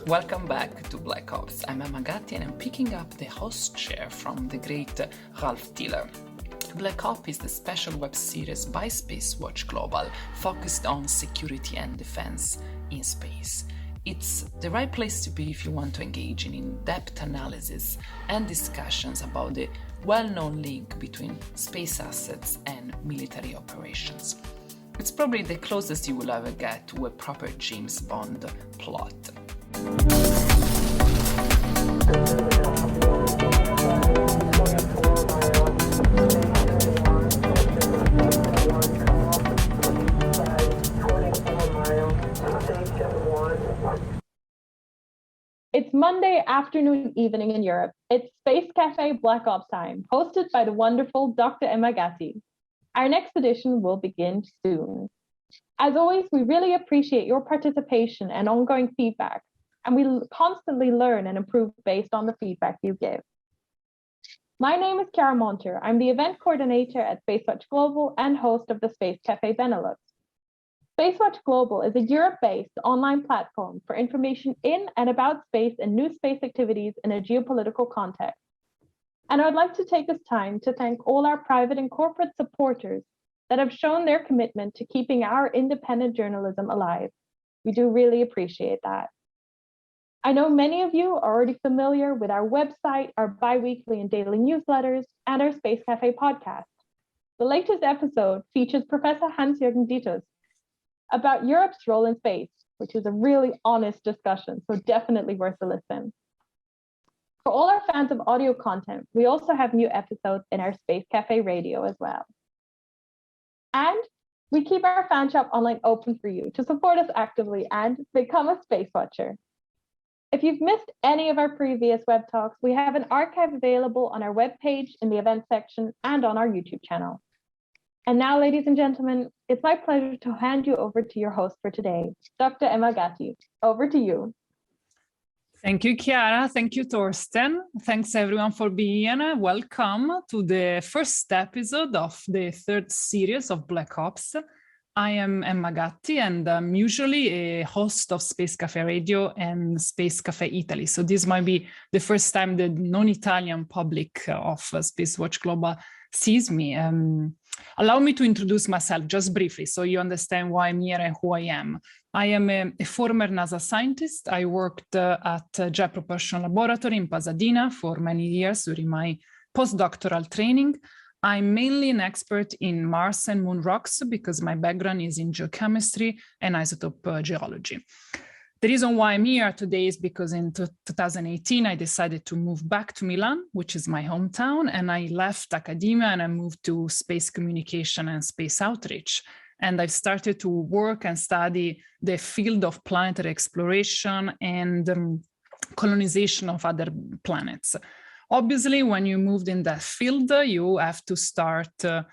Welcome back to Black Ops. I'm Gatti and I'm picking up the host chair from the great Ralph Tiller. Black Ops is the special web series by SpaceWatch.Global focused on security and defense in space. It's the right place to be if you want to engage in in-depth analysis and discussions about the well-known link between space assets and military operations. It's probably the closest you will ever get to a proper James Bond plot. It's Monday afternoon, evening in Europe. It's Space Café Black Ops time, hosted by the wonderful Dr. Emma Gatti. Our next edition will begin soon. As always, we really appreciate your participation and ongoing feedback, and we constantly learn and improve based on the feedback you give. My name is Chiara Monter. I'm the event coordinator at SpaceWatch.Global and host of the Space Café Benelux. SpaceWatch.Global is a Europe-based online platform for information in and about space and new space activities in a geopolitical context. And I would like to take this time to thank all our private and corporate supporters that have shown their commitment to keeping our independent journalism alive. We do really appreciate that. I know many of you are already familiar with our website, our bi-weekly and daily newsletters, and our Space Café podcast. The latest episode features Professor Hans-Jürgen Dieters about Europe's role in space, which is a really honest discussion, so definitely worth a listen. For all our fans of audio content, we also have new episodes in our Space Café radio as well. And we keep our fan shop online open for you to support us actively and become a space watcher. If you've missed any of our previous web talks, we have an archive available on our webpage in the events section and on our YouTube channel. And now, ladies and gentlemen, it's my pleasure to hand you over to your host for today, Dr. Emma Gatti. Over to you. Thank you, Chiara. Thank you, Torsten. Thanks, everyone, for being here. Welcome to the first episode of the third series of Black Ops. I am Emma Gatti, and I'm usually a host of Space Café Radio and Space Café Italy. So this might be the first time the non-Italian public of SpaceWatch.Global sees me. Allow me to introduce myself just briefly so you understand why I'm here and who I am. I am a former NASA scientist. I worked at Jet Propulsion Laboratory in Pasadena for many years during my postdoctoral training. I'm mainly an expert in Mars and Moon rocks because my background is in geochemistry and isotope geology. The reason why I'm here today is because in 2018, I decided to move back to Milan, which is my hometown, and I left academia and I moved to space communication and space outreach. And I've started to work and study the field of planetary exploration and colonization of other planets. Obviously, when you moved in that field, you have to start to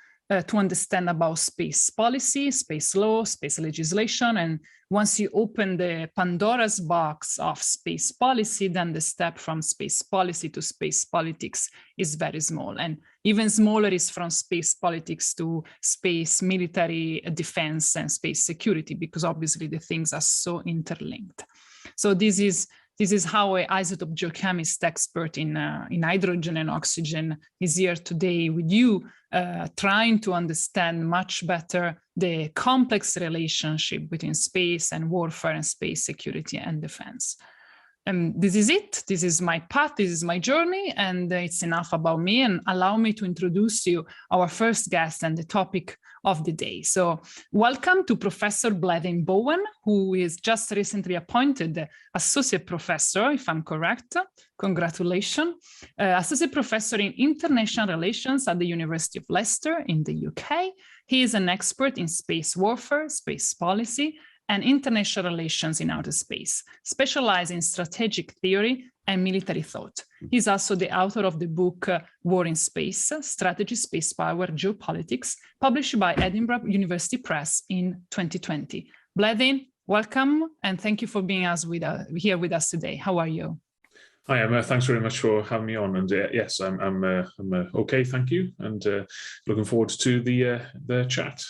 understand about space policy, space law, space legislation. And once you open the Pandora's box of space policy, then the step from space policy to space politics is very small. And even smaller is from space politics to space military defense and space security, because obviously the things are so interlinked. So this is how an isotope geochemist expert in hydrogen and oxygen is here today with you, trying to understand much better the complex relationship between space and warfare and space security and defense. This is it. This is my path. This is my journey. And it's enough about me. And allow me to introduce you our first guest and the topic of the day. So welcome to Professor Bledin Bowen, who is just recently appointed Associate Professor, if I'm correct. Congratulations. Associate Professor in International Relations at the University of Leicester in the UK. He is an expert in space warfare, space policy, and international relations in outer space, specialized in strategic theory and military thought. He's also the author of the book War in Space, Strategy, Space Power, Geopolitics, published by Edinburgh University Press in 2020. Bledin, welcome, and thank you for being here with us today. How are you? Hi, Emma. Thanks very much for having me on. And yes, I'm okay, thank you, and looking forward to the chat.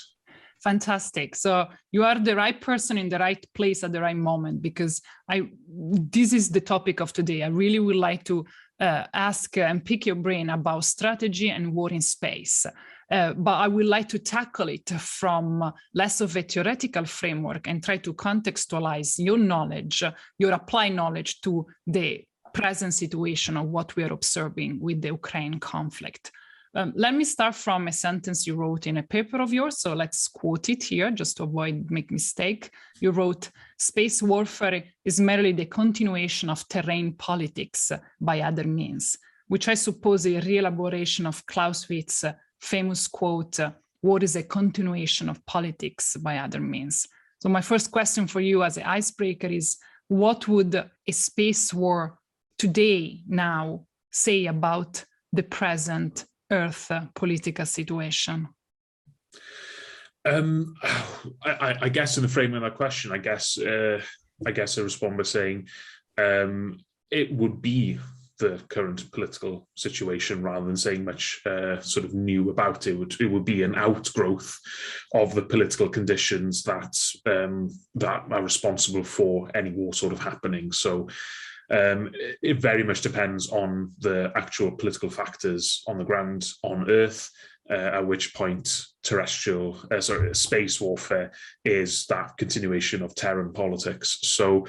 Fantastic. So you are the right person in the right place at the right moment, because this is the topic of today. I really would like to ask and pick your brain about strategy and war in space. But I would like to tackle it from less of a theoretical framework and try to contextualize your knowledge, your applied knowledge to the present situation of what we are observing with the Ukraine conflict. Let me start from a sentence you wrote in a paper of yours. So let's quote it here just to avoid make mistake. You wrote, "Space warfare is merely the continuation of terrain politics by other means," which I suppose is a re-elaboration of Clausewitz's famous quote, "War is a continuation of politics by other means." So my first question for you as an icebreaker is, what would a space war today now say about the present Earth political situation? I guess in the frame of that question, I guess I respond by saying it would be the current political situation rather than saying much sort of new about it. It would be an outgrowth of the political conditions that are responsible for any war sort of happening. So it very much depends on the actual political factors on the ground on Earth, at which point space warfare is that continuation of terror politics. So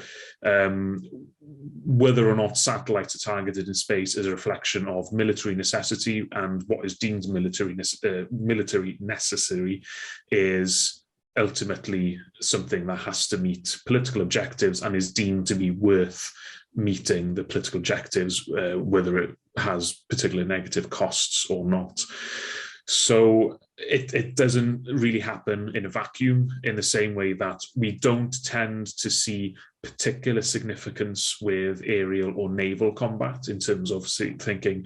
whether or not satellites are targeted in space is a reflection of military necessity, and what is deemed military necessary is ultimately something that has to meet political objectives and is deemed to be worth meeting the political objectives, whether it has particularly negative costs or not. So it doesn't really happen in a vacuum, in the same way that we don't tend to see particular significance with aerial or naval combat in terms of thinking,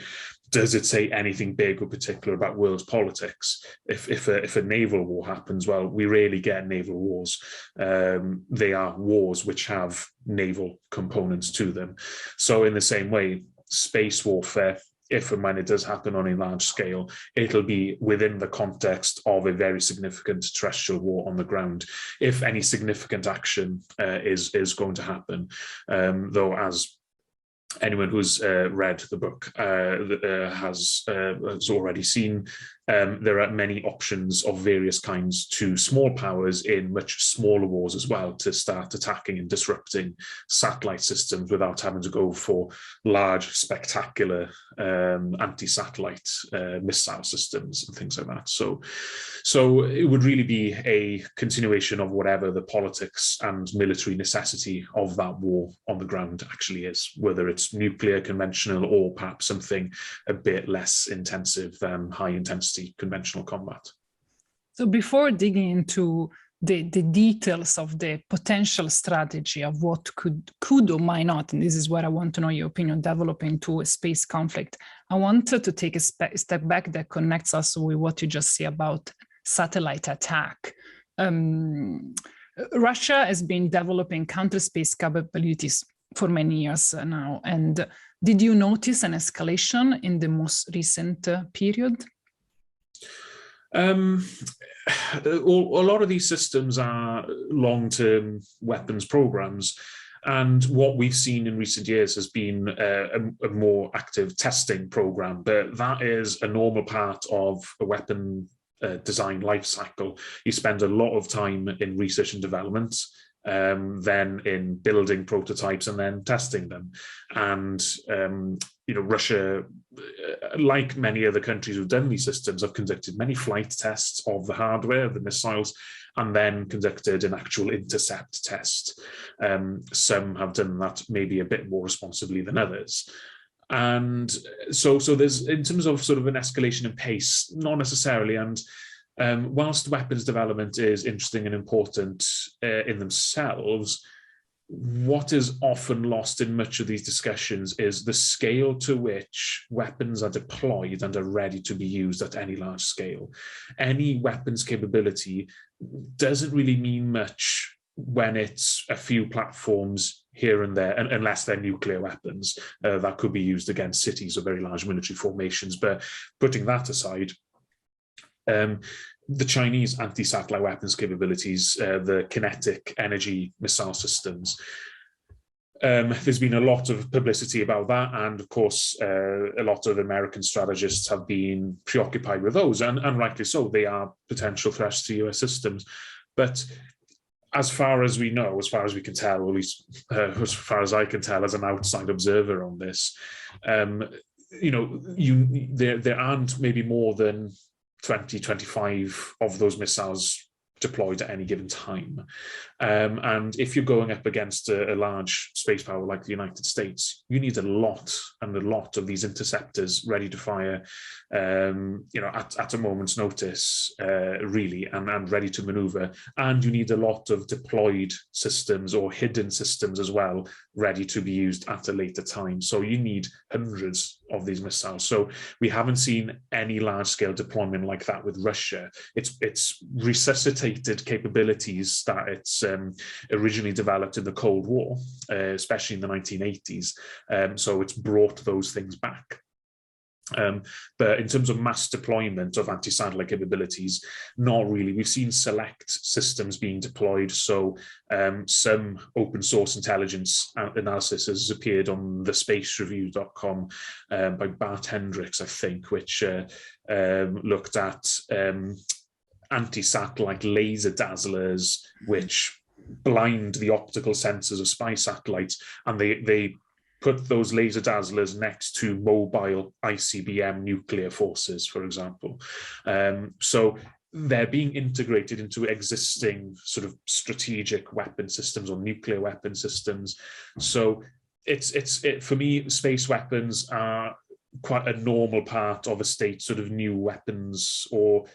does it say anything big or particular about world politics? If a naval war happens, well, we rarely get naval wars. They are wars which have naval components to them. So in the same way, space warfare, if and when it does happen on a large scale, it'll be within the context of a very significant terrestrial war on the ground, if any significant action is going to happen. Though, as anyone who's read the book has already seen, there are many options of various kinds to small powers in much smaller wars as well to start attacking and disrupting satellite systems without having to go for large, spectacular anti-satellite missile systems and things like that. So it would really be a continuation of whatever the politics and military necessity of that war on the ground actually is, whether it's nuclear, conventional, or perhaps something a bit less intensive than high intensity conventional combat. So before digging into the details of the potential strategy of what could or might not, and this is where I want to know your opinion, develop into a space conflict, I wanted to take a step back that connects us with what you just said about satellite attack. Russia has been developing counter-space capabilities for many years now. And did you notice an escalation in the most recent period? A lot of these systems are long-term weapons programs, and what we've seen in recent years has been a more active testing program, but that is a normal part of a weapon design life cycle. You spend a lot of time in research and development, then in building prototypes and then testing them. And Russia, like many other countries who've done these systems, have conducted many flight tests of the hardware, the missiles, and then conducted an actual intercept test. Some have done that maybe a bit more responsibly than others. And so there's, in terms of sort of an escalation in pace, not necessarily. And whilst weapons development is interesting and important in themselves, what is often lost in much of these discussions is the scale to which weapons are deployed and are ready to be used at any large scale. Any weapons capability doesn't really mean much when it's a few platforms here and there, unless they're nuclear weapons that could be used against cities or very large military formations. But putting that aside, the Chinese anti-satellite weapons capabilities, the kinetic energy missile systems. There's been a lot of publicity about that, and of course, a lot of American strategists have been preoccupied with those, and rightly so. They are potential threats to US systems. But as far as we know, as far as we can tell, or at least as far as I can tell as an outside observer on this, there aren't maybe more than 20, 25 of those missiles deployed at any given time. And if you're going up against a large space power like the United States, you need a lot of these interceptors ready to fire, at a moment's notice, really, and ready to maneuver. And you need a lot of deployed systems or hidden systems as well, ready to be used at a later time. So you need hundreds of these missiles. So we haven't seen any large-scale deployment like that with Russia. It's resuscitated capabilities that it's originally developed in the Cold War, especially in the 1980s. So it's brought those things back. But in terms of mass deployment of anti-satellite capabilities, not really. We've seen select systems being deployed. So some open source intelligence analysis has appeared on the spacereview.com by Bart Hendricks, I think, which looked at anti-satellite laser dazzlers, which blind the optical sensors of spy satellites, and they put those laser dazzlers next to mobile ICBM nuclear forces, for example. So they're being integrated into existing sort of strategic weapon systems or nuclear weapon systems. So for me, space weapons are quite a normal part of a state's sort of new weapons or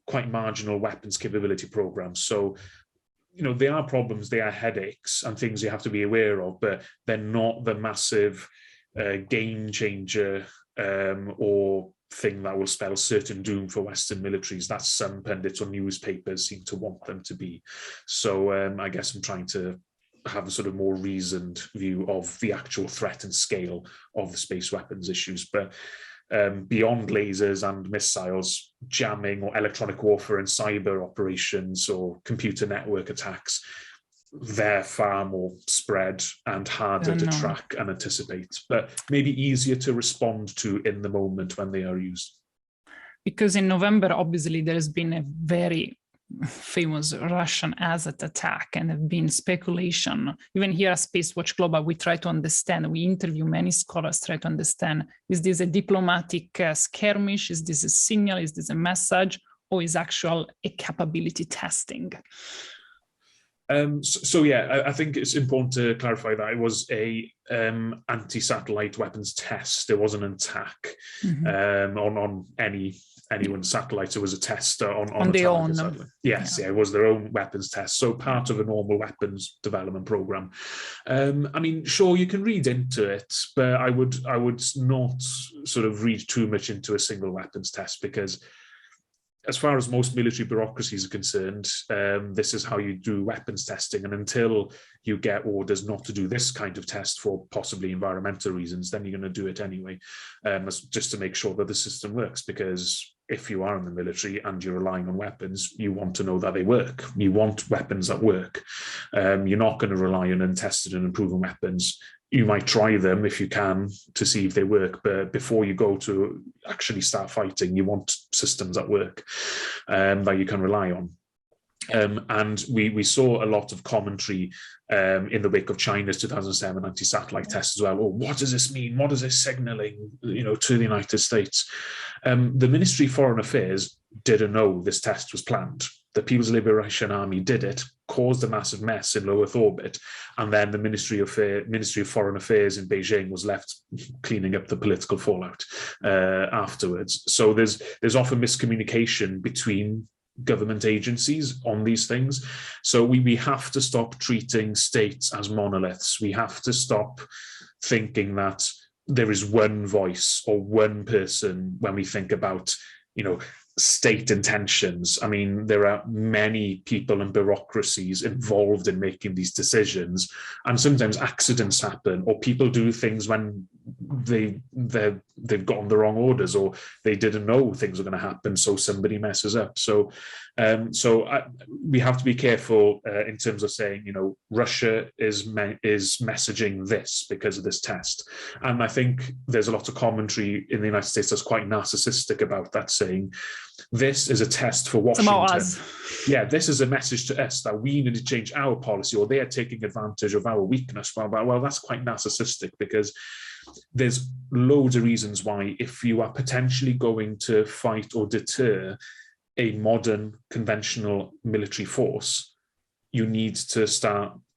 quite marginal weapons capability programs. So they are problems, they are headaches and things you have to be aware of, but they're not the massive game changer or thing that will spell certain doom for Western militaries that some pundits or newspapers seem to want them to be. So I guess I'm trying to have a sort of more reasoned view of the actual threat and scale of the space weapons issues. But beyond lasers and missiles, jamming or electronic warfare and cyber operations or computer network attacks, they're far more spread and harder to track and anticipate, but maybe easier to respond to in the moment when they are used. Because in November, obviously, there's been a very famous Russian asset attack, and have been speculation. Even here at SpaceWatch.Global, we try to understand, we interview many scholars, try to understand, is this a diplomatic skirmish? Is this a signal? Is this a message? Or is actual a capability testing? I think it's important to clarify that it was a anti-satellite weapons test. It wasn't an attack on anyone's satellite. It was a test on their own satellite. Yes, it was their own weapons test. So part of a normal weapons development program. I mean, sure, you can read into it, but I would not sort of read too much into a single weapons test, because as far as most military bureaucracies are concerned, this is how you do weapons testing. And until you get orders not to do this kind of test for possibly environmental reasons, then you're going to do it anyway, just to make sure that the system works. Because if you are in the military and you're relying on weapons, you want to know that they work. You want weapons that work. You're not going to rely on untested and unproven weapons. You might try them if you can to see if they work, but before you go to actually start fighting, you want systems that work, that you can rely on. And we saw a lot of commentary in the wake of China's 2007 anti-satellite test as well. Oh, what does this mean? What is this signaling, to the United States? The Ministry of Foreign Affairs didn't know this test was planned. The People's Liberation Army did it, caused a massive mess in low Earth orbit, and then the Ministry of Foreign Affairs in Beijing was left cleaning up the political fallout afterwards. So there's often miscommunication between government agencies on these things. So we have to stop treating states as monoliths. We have to stop thinking that there is one voice or one person when we think about, state intentions. I mean, there are many people and bureaucracies involved in making these decisions, and sometimes accidents happen, or people do things when they've gotten the wrong orders, or they didn't know things were going to happen, so somebody messes up. So we have to be careful in terms of saying, you know, Russia is messaging this because of this test. And I think there's a lot of commentary in the United States that's quite narcissistic about that, saying this is a test for Washington. Yeah, this is a message to us that we need to change our policy, or they are taking advantage of our weakness. Well, that's quite narcissistic, because there's loads of reasons why, if you are potentially going to fight or deter a modern conventional military force, you need to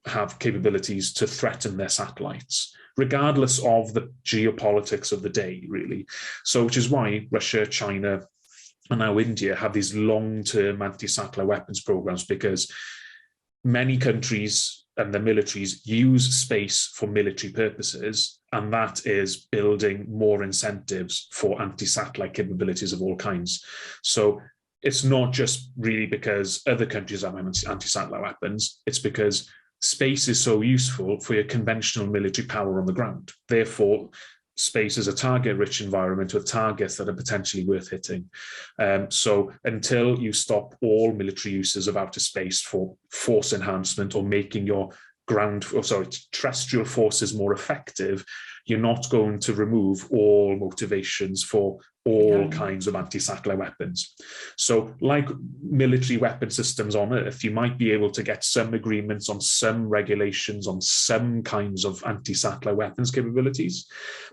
have capabilities to threaten their satellites, regardless of the geopolitics of the day, really. So, which is why Russia, China, and now India have these long-term anti-satellite weapons programs, because many countries and their militaries use space for military purposes, and that is building more incentives for anti-satellite capabilities of all kinds. So it's not just really because other countries have anti-satellite weapons, it's because space is so useful for your conventional military power on the ground. Therefore, space is a target-rich environment with targets that are potentially worth hitting. So until you stop all military uses of outer space for force enhancement or making your terrestrial forces more effective, you're not going to remove all motivations for all kinds of anti-satellite weapons. So like military weapon systems on Earth, you might be able to get some agreements on some regulations on some kinds of anti-satellite weapons capabilities,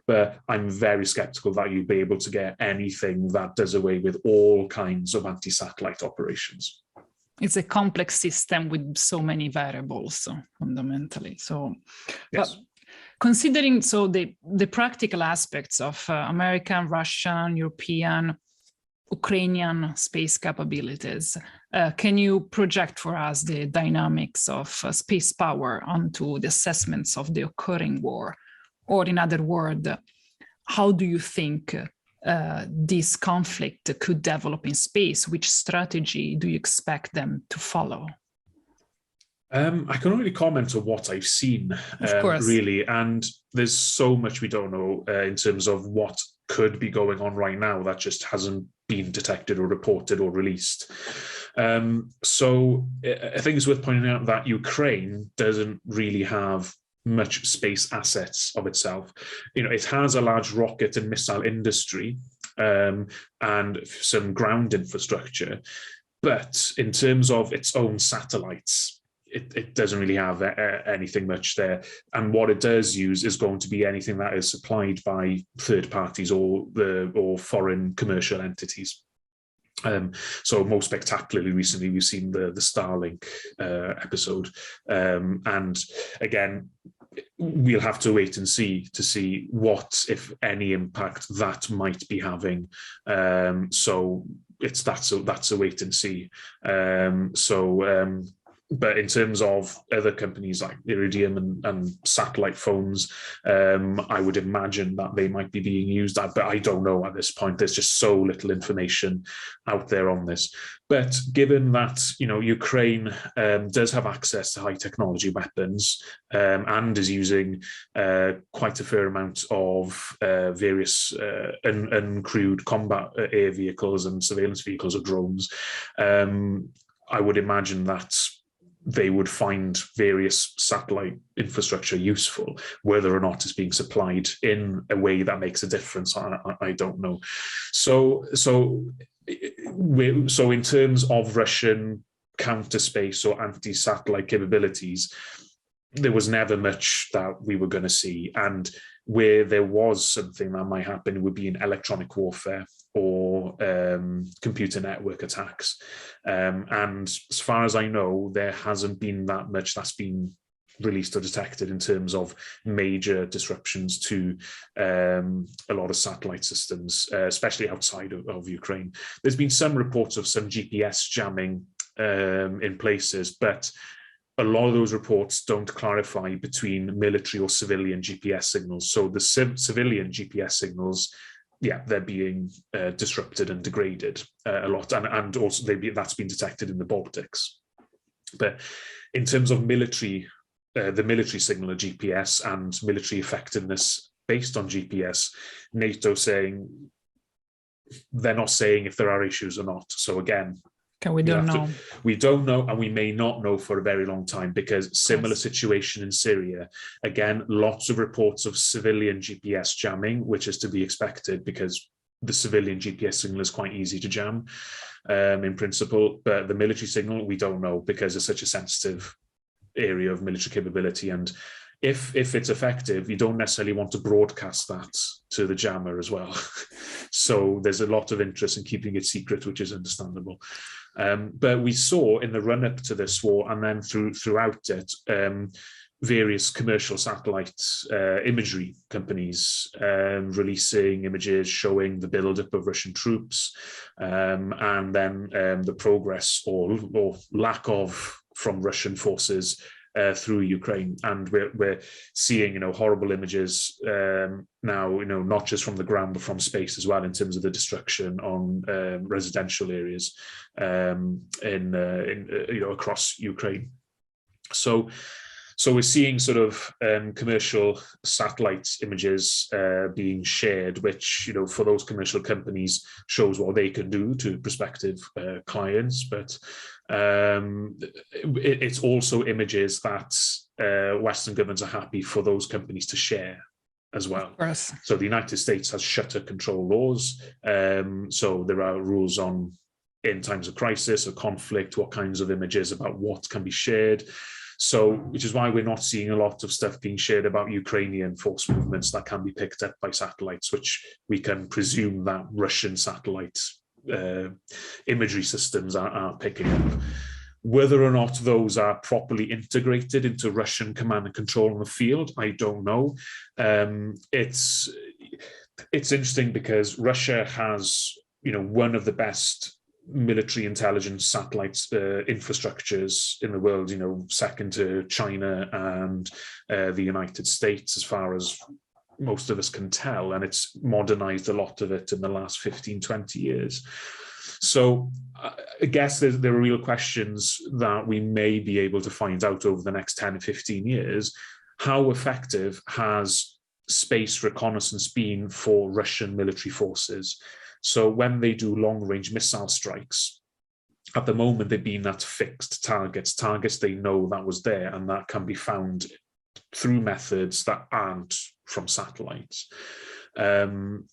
but I'm very skeptical that you'd be able to get anything that does away with all kinds of anti-satellite operations. It's a complex system with so many variables, fundamentally. So, yes. But considering the practical aspects of American, Russian, European, Ukrainian space capabilities, can you project for us the dynamics of space power onto the assessments of the occurring war? Or in other words, how do you think this conflict could develop in space? Which strategy do you expect them to follow? I can only comment on what I've seen, really, and there's so much we don't know in terms of what could be going on right now that just hasn't been detected or reported or released. So I think it's worth pointing out that Ukraine doesn't really have much space assets of itself. You know, it has a large rocket and missile industry and some ground infrastructure, but in terms of its own satellites, it doesn't really have anything much there. And what it does use is going to be anything that is supplied by third parties or foreign commercial entities. So most spectacularly recently, we've seen the Starlink episode. And again, we'll have to wait and see to see what, if any, impact that might be having. So that's a wait and see. But in terms of other companies like Iridium and satellite phones, I would imagine that they might be being used, but I don't know at this point. There's just so little information out there on this. But given that, you know, Ukraine does have access to high technology weapons and is using quite a fair amount of various uncrewed combat air vehicles and surveillance vehicles or drones, I would imagine that they would find various satellite infrastructure useful. Whether or not it's being supplied in a way that makes a difference, I don't know. So in terms of Russian counter space or anti-satellite capabilities, there was never much that we were going to see. And where there was something that might happen, it would be in electronic warfare or computer network attacks. And as far as I know, there hasn't been that much that's been released or detected in terms of major disruptions to a lot of satellite systems, especially outside of Ukraine. There's been some reports of some GPS jamming in places, but a lot of those reports don't clarify between military or civilian GPS signals. So the civilian GPS signals, yeah, they're being disrupted and degraded a lot, and also that's been detected in the Baltics. But in terms of military, the military signal of GPS and military effectiveness based on GPS. NATO saying they're not saying if there are issues or not. So again, we don't know. We don't know, and we may not know for a very long time, because similar situation in Syria. Again, lots of reports of civilian GPS jamming, which is to be expected because the civilian GPS signal is quite easy to jam in principle. But the military signal, we don't know, because it's such a sensitive area of military capability. And if it's effective, you don't necessarily want to broadcast that to the jammer as well. So there's a lot of interest in keeping it secret, which is understandable. But we saw in the run-up to this war, and then throughout it, various commercial satellite imagery companies releasing images showing the buildup of Russian troops, and then the progress or lack of from Russian forces through Ukraine. And we're seeing, horrible images now, not just from the ground, but from space as well, in terms of the destruction on residential areas across Ukraine. So we're seeing sort of commercial satellite images being shared, which, for those commercial companies shows what they can do to prospective clients. But it's also images that Western governments are happy for those companies to share as well. So the United States has shutter control laws. So there are rules on, in times of crisis or conflict, what kinds of images about what can be shared. So, which is why we're not seeing a lot of stuff being shared about Ukrainian force movements that can be picked up by satellites, which we can presume that Russian satellite imagery systems are picking up. Whether or not those are properly integrated into Russian command and control in the field, I don't know. It's interesting because Russia has, one of the best military intelligence satellites infrastructures in the world, second to China and the United States, as far as most of us can tell, and it's modernized a lot of it in the last 15, 20 years. So I guess there are real questions that we may be able to find out over the next 10 or 15 years. How effective has space reconnaissance been for Russian military forces? So when they do long-range missile strikes, at the moment they've been at fixed targets they know that was there, and that can be found through methods that aren't from satellites. And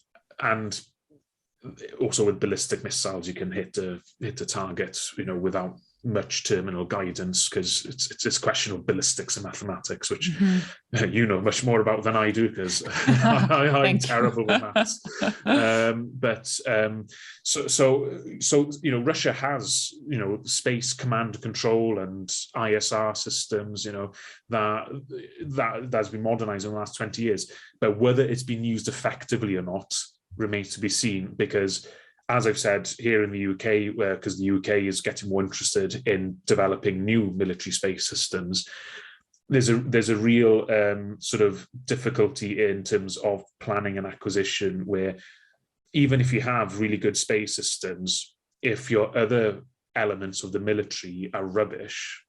also with ballistic missiles, you can hit a target, without much terminal guidance, because it's a question of ballistics and mathematics, which you know much more about than I do, because I'm terrible with maths. So Russia has space command and control and ISR systems that's been modernized in the last 20 years, but whether it's been used effectively or not remains to be seen, because as I've said, here in the UK, because the UK is getting more interested in developing new military space systems, there's a real sort of difficulty in terms of planning and acquisition, where even if you have really good space systems, if your other elements of the military are rubbish,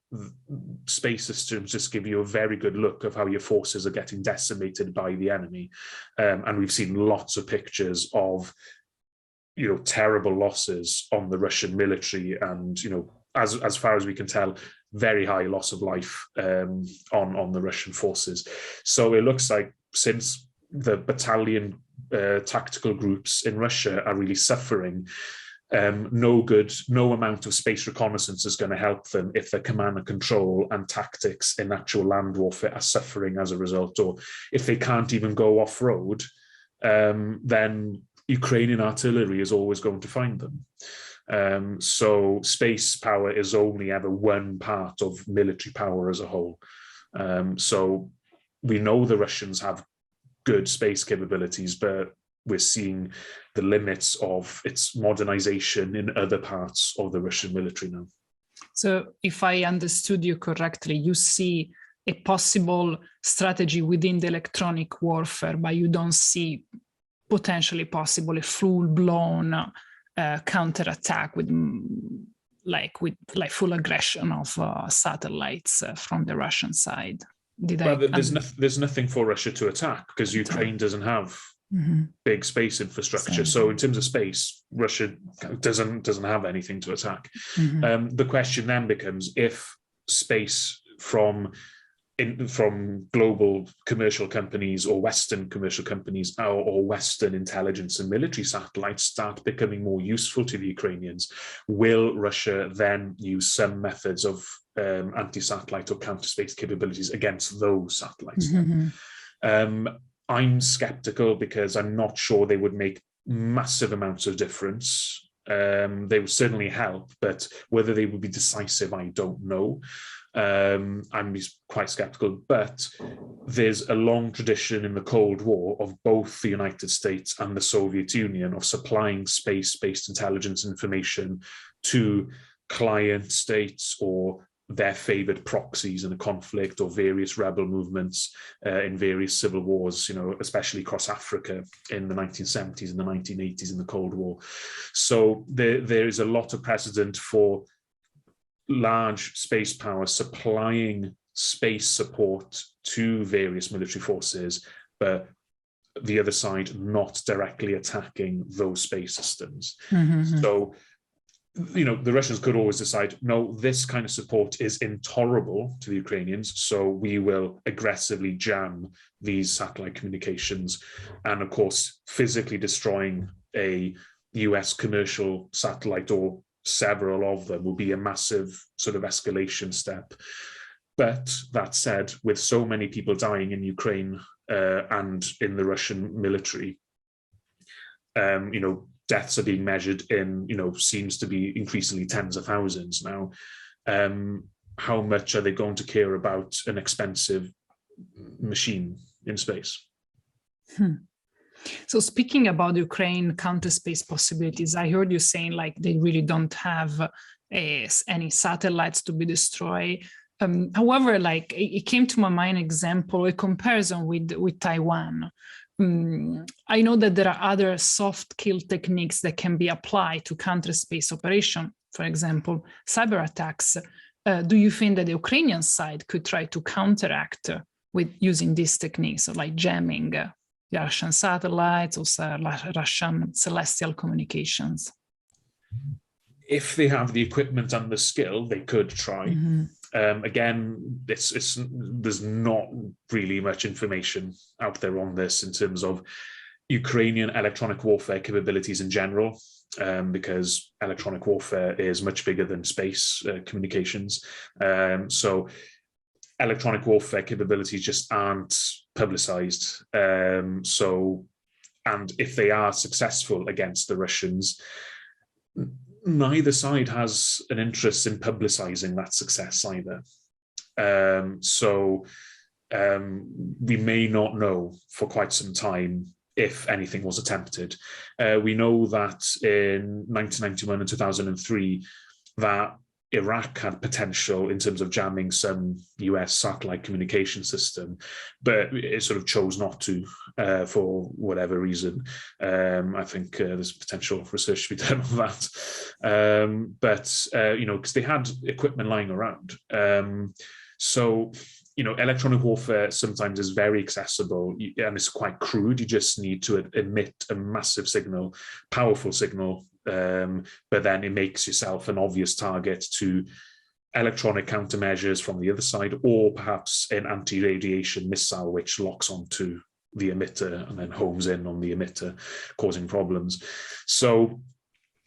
space systems just give you a very good look of how your forces are getting decimated by the enemy. And we've seen lots of pictures of terrible losses on the Russian military, and as far as we can tell, very high loss of life on the Russian forces. So it looks like, since the battalion tactical groups in Russia are really suffering, no amount of space reconnaissance is going to help them if their command and control and tactics in actual land warfare are suffering as a result, or if they can't even go off-road, then Ukrainian artillery is always going to find them. So space power is only ever one part of military power as a whole. So we know the Russians have good space capabilities, but we're seeing the limits of its modernization in other parts of the Russian military now. So if I understood you correctly, you see a possible strategy within the electronic warfare, but you don't see potentially possible a full-blown counterattack with full aggression of satellites from the Russian side. There's nothing for Russia to attack because Ukraine doesn't have big space infrastructure. So in terms of space, Russia doesn't have anything to attack. The question then becomes if space from global commercial companies or Western commercial companies or Western intelligence and military satellites start becoming more useful to the Ukrainians, will Russia then use some methods of anti-satellite or counter-space capabilities against those satellites? I'm skeptical because I'm not sure they would make massive amounts of difference. They would certainly help, but whether they would be decisive, I don't know. I'm quite skeptical, but there's a long tradition in the Cold War of both the United States and the Soviet Union of supplying space-based intelligence information to client states or their favored proxies in a conflict or various rebel movements in various civil wars, especially across Africa in the 1970s and the 1980s in the Cold War. So there is a lot of precedent for large space powers supplying space support to various military forces, but the other side not directly attacking those space systems. So, the Russians could always decide, no, this kind of support is intolerable to the Ukrainians, so we will aggressively jam these satellite communications. And of course, physically destroying a US commercial satellite or several of them will be a massive sort of escalation step. But that said, with so many people dying in Ukraine and in the Russian military, deaths are being measured in, seems to be increasingly tens of thousands now. How much are they going to care about an expensive machine in space? So speaking about Ukraine counter-space possibilities, I heard you saying like they really don't have any satellites to be destroyed. However, like it came to my mind example, a comparison with Taiwan. I know that there are other soft kill techniques that can be applied to counter-space operation, for example, cyber attacks. Do you think that the Ukrainian side could try to counteract with using these techniques, so like jamming Russian satellites or Russian celestial communications? If they have the equipment and the skill, they could try. Again, there's not really much information out there on this in terms of Ukrainian electronic warfare capabilities in general, because electronic warfare is much bigger than space communications. So electronic warfare capabilities just aren't publicized. And if they are successful against the Russians, neither side has an interest in publicizing that success either. We may not know for quite some time if anything was attempted. We know that in 1991 and 2003, that Iraq had potential in terms of jamming some US satellite communication system, but it sort of chose not to for whatever reason. I think there's potential research to be done on that. Because they had equipment lying around. Electronic warfare sometimes is very accessible and it's quite crude. You just need to emit a massive signal, powerful signal, but then it makes yourself an obvious target to electronic countermeasures from the other side, or perhaps an anti-radiation missile which locks onto the emitter and then homes in on the emitter, causing problems. So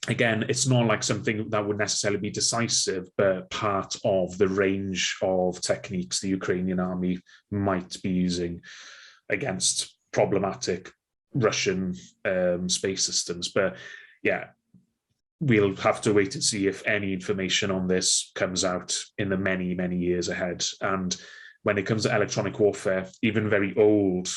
again, it's not like something that would necessarily be decisive, but part of the range of techniques the Ukrainian army might be using against problematic Russian space systems. But yeah, we'll have to wait and see if any information on this comes out in the many, many years ahead. And when it comes to electronic warfare, even very old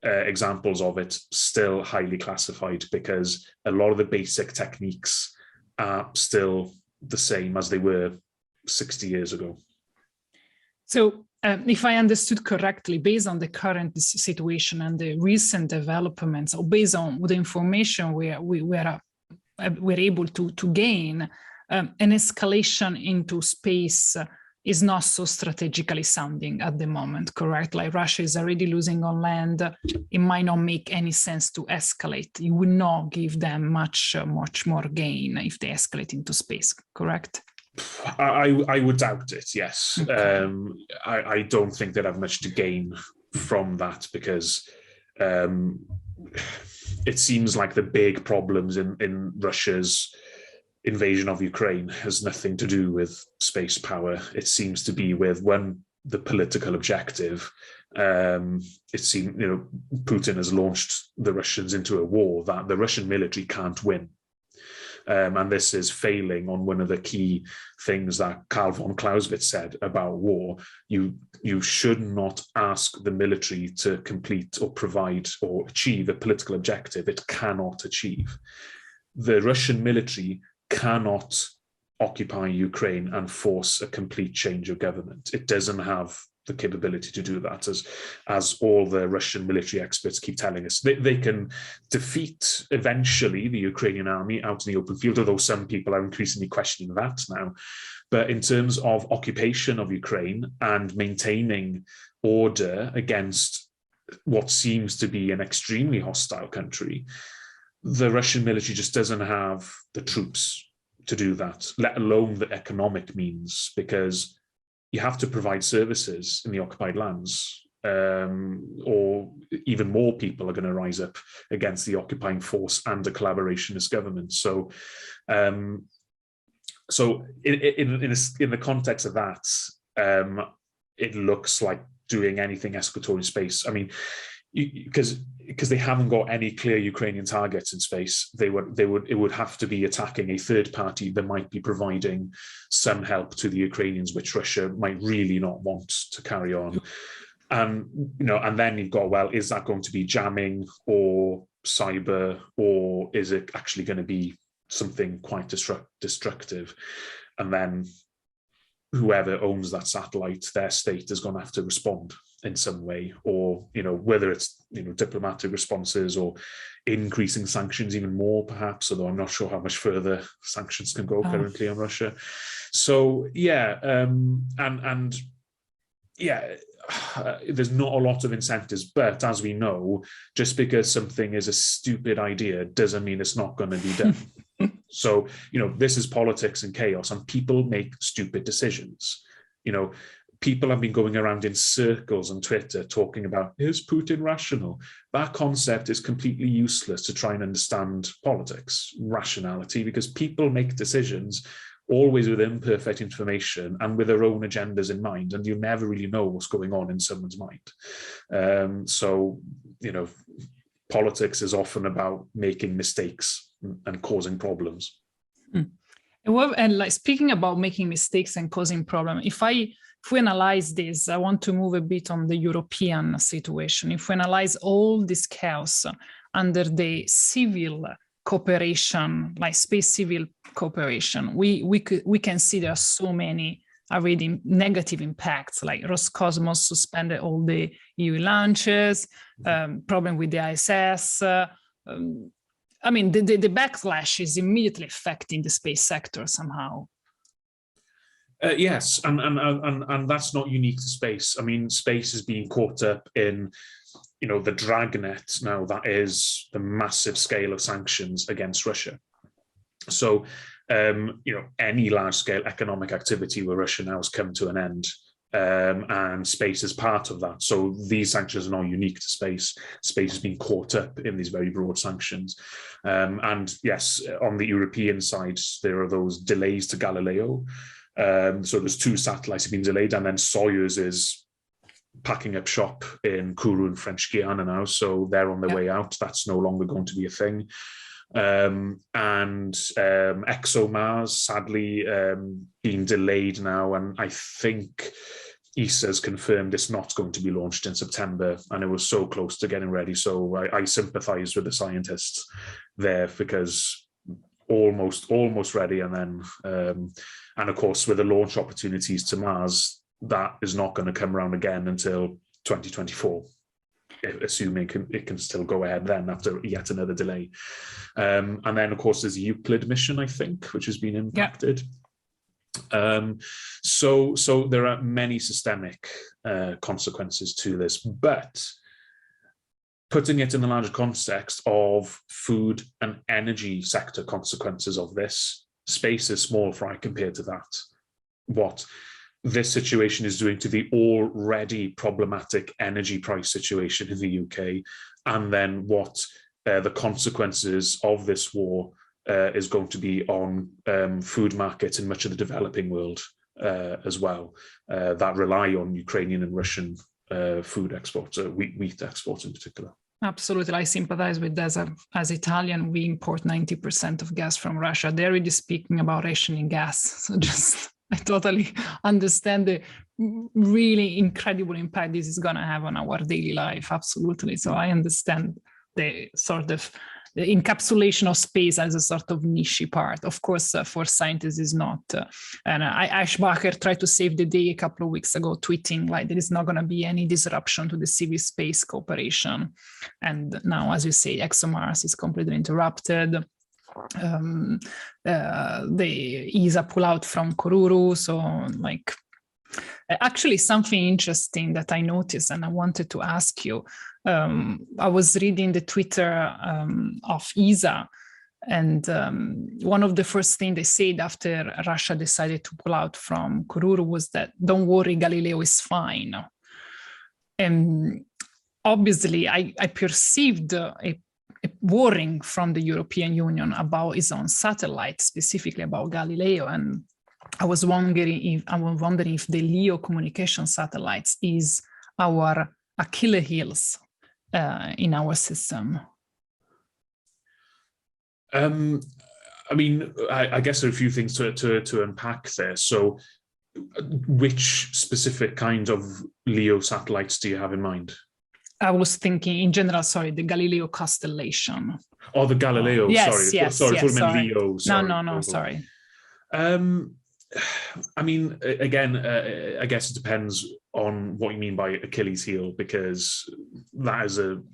examples of it still highly classified, because a lot of the basic techniques are still the same as they were 60 years ago. So if I understood correctly, based on the current situation and the recent developments, or based on the information we're able to gain, an escalation into space is not so strategically sounding at the moment, correct? Like Russia is already losing on land. It might not make any sense to escalate. It would not give them much more gain if they escalate into space, correct? I would doubt it, yes. Okay. I don't think they'd have much to gain from that because it seems like the big problems in Russia's invasion of Ukraine has nothing to do with space power. It seems to be with the political objective. It seems, Putin has launched the Russians into a war that the Russian military can't win. And this is failing on one of the key things that Karl von Clausewitz said about war. You should not ask the military to complete or provide or achieve a political objective it cannot achieve. The Russian military cannot occupy Ukraine and force a complete change of government. It doesn't have the capability to do that, as all the Russian military experts keep telling us. They can defeat eventually the Ukrainian army out in the open field, although some people are increasingly questioning that now. But in terms of occupation of Ukraine and maintaining order against what seems to be an extremely hostile country, the Russian military just doesn't have the troops to do that, let alone the economic means, because you have to provide services in the occupied lands, or even more people are going to rise up against the occupying force and a collaborationist government. So, in the context of that, it looks like doing anything escalatory in space. I mean, because they haven't got any clear Ukrainian targets in space, it would have to be attacking a third party that might be providing some help to the Ukrainians, which Russia might really not want to carry on. And then you've got, well, is that going to be jamming or cyber, or is it actually going to be something quite destructive? And then whoever owns that satellite, their state is going to have to respond in some way, or whether it's diplomatic responses or increasing sanctions even more, perhaps. Although I'm not sure how much further sanctions can go currently on Russia. So there's not a lot of incentives, but as we know, just because something is a stupid idea doesn't mean it's not going to be done. So, this is politics and chaos, and people make stupid decisions. People have been going around in circles on Twitter talking about, is Putin rational? That concept is completely useless to try and understand politics, rationality, because people make decisions always with imperfect information and with their own agendas in mind, and you never really know what's going on in someone's mind. Politics is often about making mistakes and causing problems. And like speaking about making mistakes and causing problems, if we analyze this, I want to move a bit on the European situation. If we analyze all this chaos under the civil cooperation, like space civil cooperation, we can see there are so many already negative impacts, like Roscosmos suspended all the EU launches, problem with the ISS. The backlash is immediately affecting the space sector somehow. Yes, and that's not unique to space. I mean, space is being caught up in, the dragnet now that is the massive scale of sanctions against Russia. So, any large-scale economic activity with Russia now has come to an end, and space is part of that. So these sanctions are not unique to space. Space has been caught up in these very broad sanctions. And yes, on the European side, there are those delays to Galileo. So there's 2 satellites have been delayed, and then Soyuz is packing up shop in Kourou in French Guiana now, so they're on their way out. That's no longer going to be a thing. And ExoMars, sadly, being delayed now, and I think ESA has confirmed it's not going to be launched in September, and it was so close to getting ready. So I sympathize with the scientists there, because almost ready, and then and of course with the launch opportunities to Mars, that is not going to come around again until 2024, assuming it can still go ahead then after yet another delay. And then of course there's a Euclid mission, I think, which has been impacted. So there are many systemic consequences to this, but putting it in the larger context of food and energy sector consequences of this, space is small fry compared to that. What this situation is doing to the already problematic energy price situation in the UK, and then what the consequences of this war is going to be on food markets in much of the developing world as well, that rely on Ukrainian and Russian food exports, wheat exports in particular. Absolutely, I sympathize with that. As Italian, we import 90% of gas from Russia. They're already speaking about rationing gas. So I totally understand the really incredible impact this is going to have on our daily life. Absolutely. So I understand the sort of the encapsulation of space as a sort of niche part. Of course, for scientists is not. And Ashbacher tried to save the day a couple of weeks ago, tweeting like there is not going to be any disruption to the civil space cooperation. And now, as you say, ExoMars is completely interrupted. The ESA pull out from Kourou. So like, actually something interesting that I noticed and I wanted to ask you, I was reading the Twitter of ESA, and one of the first things they said after Russia decided to pull out from Kourou was that, don't worry, Galileo is fine. And obviously I perceived a warning from the European Union about its own satellite, specifically about Galileo, and I was wondering if the LEO communication satellites is our Achilles heels in our system. I mean, I guess there are a few things to unpack there. So, which specific kind of LEO satellites do you have in mind? I was thinking in general, sorry, the Galileo constellation. Oh, the Galileo, yes, sorry. Yes, sorry. Leo, sorry. No, sorry. I mean, again, I guess it depends on what you mean by Achilles heel, because that is an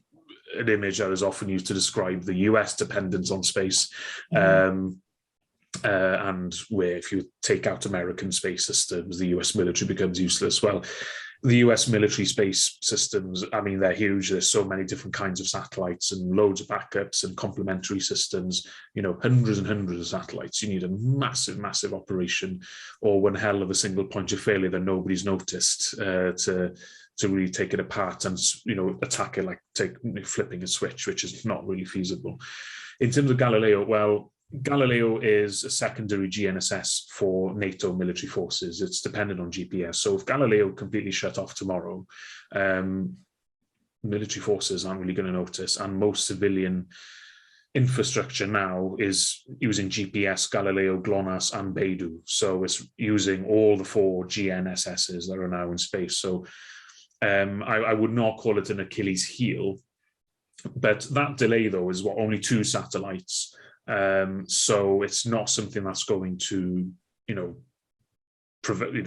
image that is often used to describe the US dependence on space. And where if you take out American space systems, the US military becomes useless. Well, the US military space systems, I mean, they're huge. There's so many different kinds of satellites and loads of backups and complementary systems, you know, hundreds and hundreds of satellites. You need a massive, massive operation, or one hell of a single point of failure that nobody's noticed to really take it apart and, you know, attack it like flipping a switch, which is not really feasible. In terms of Galileo, well, Galileo is a secondary GNSS for NATO military forces. It's dependent on GPS. So if Galileo completely shut off tomorrow, military forces aren't really going to notice. And most civilian infrastructure now is using GPS, Galileo, GLONASS, and Beidou. So it's using all the 4 GNSSs that are now in space. So I would not call it an Achilles heel. But that delay, though, is only 2 satellites. So it's not something that's going to,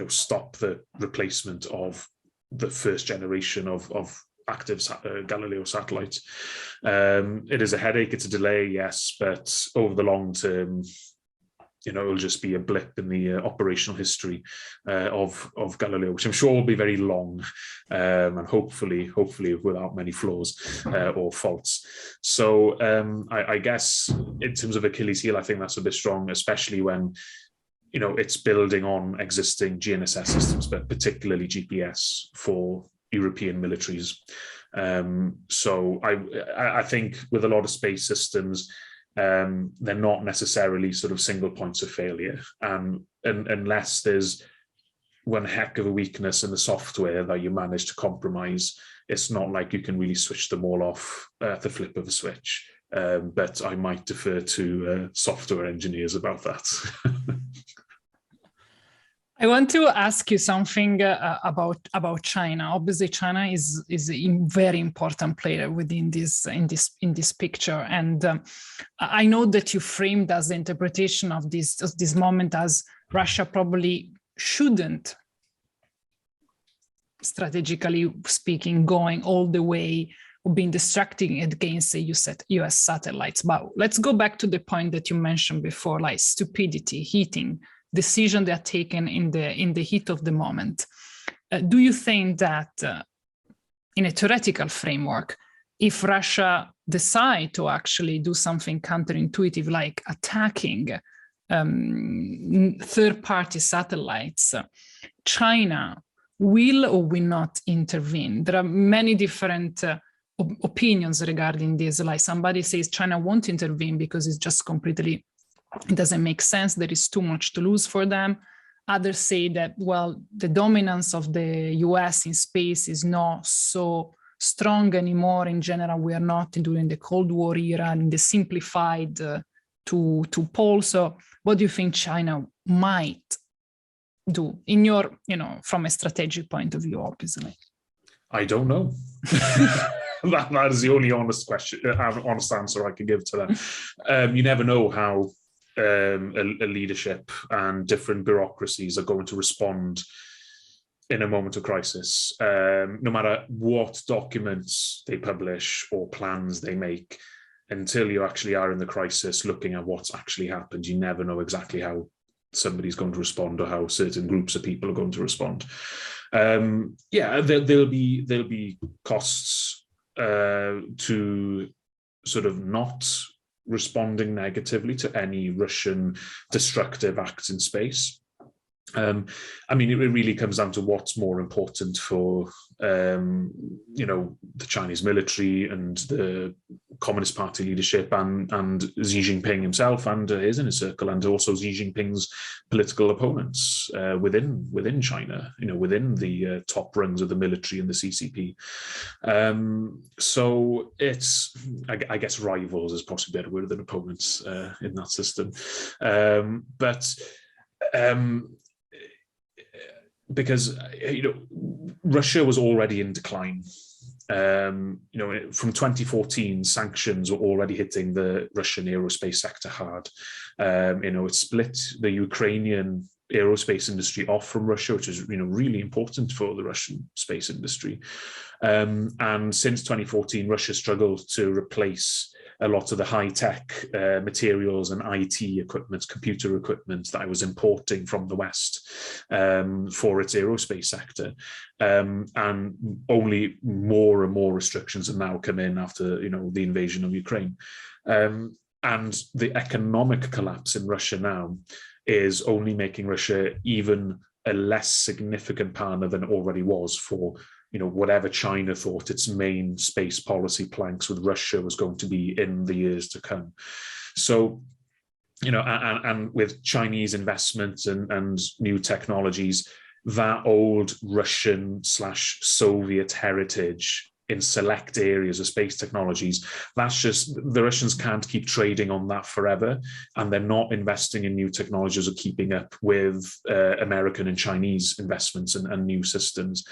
stop the replacement of the first generation of active Galileo satellites. It is a headache, it's a delay, yes, but over the long term, it'll just be a blip in the operational history of Galileo, which I'm sure will be very long, and hopefully without many flaws or faults. So I guess in terms of Achilles heel, I think that's a bit strong, especially when it's building on existing GNSS systems, but particularly GPS for European militaries. So I think with a lot of space systems, they're not necessarily sort of single points of failure, and unless there's one heck of a weakness in the software that you manage to compromise, it's not like you can really switch them all off at the flip of a switch. But I might defer to software engineers about that. I want to ask you something about China. Obviously, China is a very important player within in this picture, and I know that you framed as the interpretation of this moment as Russia probably shouldn't, strategically speaking, going all the way, being distracting against the US satellites. But let's go back to the point that you mentioned before, like stupidity, heating decision they are taken in the heat of the moment. Do you think that in a theoretical framework, if Russia decide to actually do something counterintuitive, like attacking third-party satellites, China will or will not intervene? There are many different opinions regarding this. Like somebody says China won't intervene because it's just completely, it doesn't make sense. There is too much to lose for them. Others say that, well, the dominance of the US in space is not so strong anymore. In general, we are not during the Cold War era in the simplified to pole. So what do you think China might do in your, from a strategic point of view, obviously? I don't know. that is the only honest answer I can give to that. You never know how a leadership and different bureaucracies are going to respond in a moment of crisis. No matter what documents they publish or plans they make, until you actually are in the crisis looking at what's actually happened, you never know exactly how somebody's going to respond or how certain groups of people are going to respond. There'll be costs to sort of not responding negatively to any Russian destructive acts in space. It really comes down to what's more important for the Chinese military and the Communist Party leadership and Xi Jinping himself and his inner circle, and also Xi Jinping's political opponents within China, within the top rungs of the military and the CCP. So it's, I guess, rivals is possibly a better word than opponents in that system, because Russia was already in decline. From 2014, sanctions were already hitting the Russian aerospace sector hard. It split the Ukrainian aerospace industry off from Russia, which is really important for the Russian space industry. And since 2014, Russia struggled to replace a lot of the high-tech materials and IT equipment, computer equipment that I was importing from the West for its aerospace sector. And only more and more restrictions have now come in after, the invasion of Ukraine. And the economic collapse in Russia now is only making Russia even a less significant partner than it already was for whatever China thought its main space policy planks with Russia was going to be in the years to come. So, and with Chinese investments and new technologies, that old Russian/Soviet heritage in select areas of space technologies, that's just, the Russians can't keep trading on that forever, and they're not investing in new technologies or keeping up with American and Chinese investments and new systems.